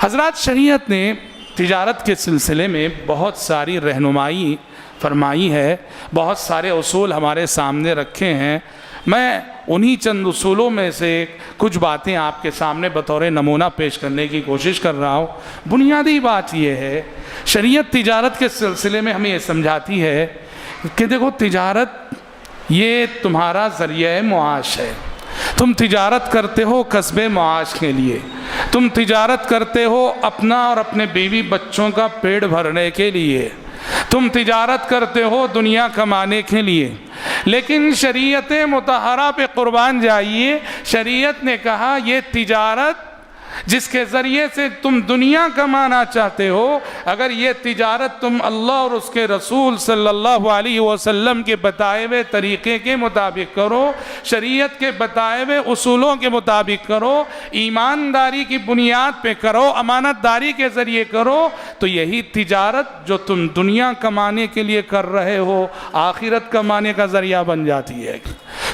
حضرات، شریعت نے تجارت کے سلسلے میں بہت ساری رہنمائی فرمائی ہے، بہت سارے اصول ہمارے سامنے رکھے ہیں۔ میں انہی چند اصولوں میں سے کچھ باتیں آپ کے سامنے بطور نمونہ پیش کرنے کی کوشش کر رہا ہوں۔ بنیادی بات یہ ہے، شریعت تجارت کے سلسلے میں ہمیں یہ سمجھاتی ہے کہ دیکھو، تجارت یہ تمہارا ذریعہ معاش ہے۔ تم تجارت کرتے ہو کسب معاش کے لیے، تم تجارت کرتے ہو اپنا اور اپنے بیوی بچوں کا پیٹ بھرنے کے لیے، تم تجارت کرتے ہو دنیا کمانے کے لیے۔ لیکن شریعت مطہرہ پہ قربان جائیے، شریعت نے کہا یہ تجارت جس کے ذریعے سے تم دنیا کمانا چاہتے ہو، اگر یہ تجارت تم اللہ اور اس کے رسول صلی اللہ علیہ وسلم کے بتائے ہوئے طریقے کے مطابق کرو، شریعت کے بتائے ہوئے اصولوں کے مطابق کرو، ایمانداری کی بنیاد پہ کرو، امانت داری کے ذریعے کرو، تو یہی تجارت جو تم دنیا کمانے کے لیے کر رہے ہو آخرت کمانے کا ذریعہ بن جاتی ہے۔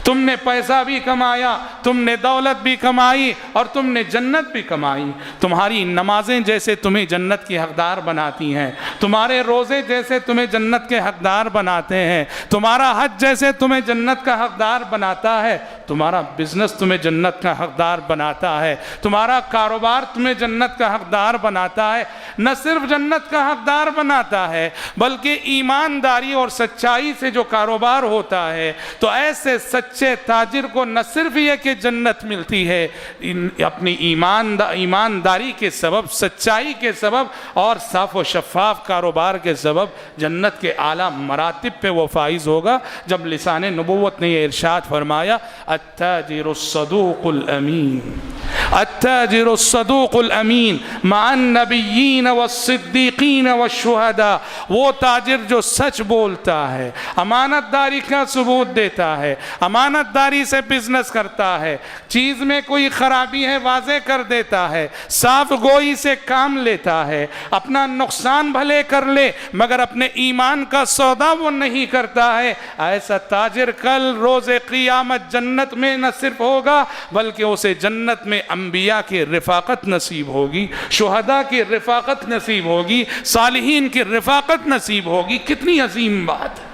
تم نے پیسہ بھی کمایا، تم نے دولت بھی کمائی، اور تم نے جنت بھی کمائی۔ تمہاری نمازیں جیسے تمہیں جنت کی حقدار بناتی ہیں، تمہارے روزے جیسے تمہیں جنت کے حقدار بناتے ہیں، تمہارا حج جیسے تمہیں جنت کا حقدار بناتا ہے، تمہارا بزنس تمہیں جنت کا حقدار بناتا ہے، تمہارا کاروبار تمہیں جنت کا حقدار بناتا ہے۔ نہ صرف جنت کا حقدار بناتا ہے بلکہ ایمانداری اور سچائی سے جو کاروبار ہوتا ہے، تو ایسے سچے تاجر کو نہ صرف یہ کہ جنت ملتی ہے، اپنی ایمانداری کے سبب، سچائی کے سبب اور صاف و شفاف کاروبار کے سبب جنت کے اعلیٰ مراتب پہ وہ فائز ہوگا۔ جب لسان نبوت نے یہ ارشاد فرمایا، التاجر الصدوق الامین، التاجر الصدوق الامین مع النبیین والصدیقین والشہداء، وہ تاجر جو سچ بولتا ہے، امانت داری کا ثبوت دیتا ہے، امانت داری سے بزنس کرتا ہے، چیز میں کوئی خرابی ہے واضح کر دیتا ہے، صاف گوئی سے کام لیتا ہے، اپنا نقصان بھلے کر لے مگر اپنے ایمان کا سودا وہ نہیں کرتا ہے، ایسا تاجر کل روز قیامت جنت میں نہ صرف ہوگا بلکہ اسے جنت میں انبیاء کی رفاقت نصیب ہوگی، شہداء کی رفاقت نصیب ہوگی، صالحین کی رفاقت نصیب ہوگی۔ کتنی عظیم بات ہے!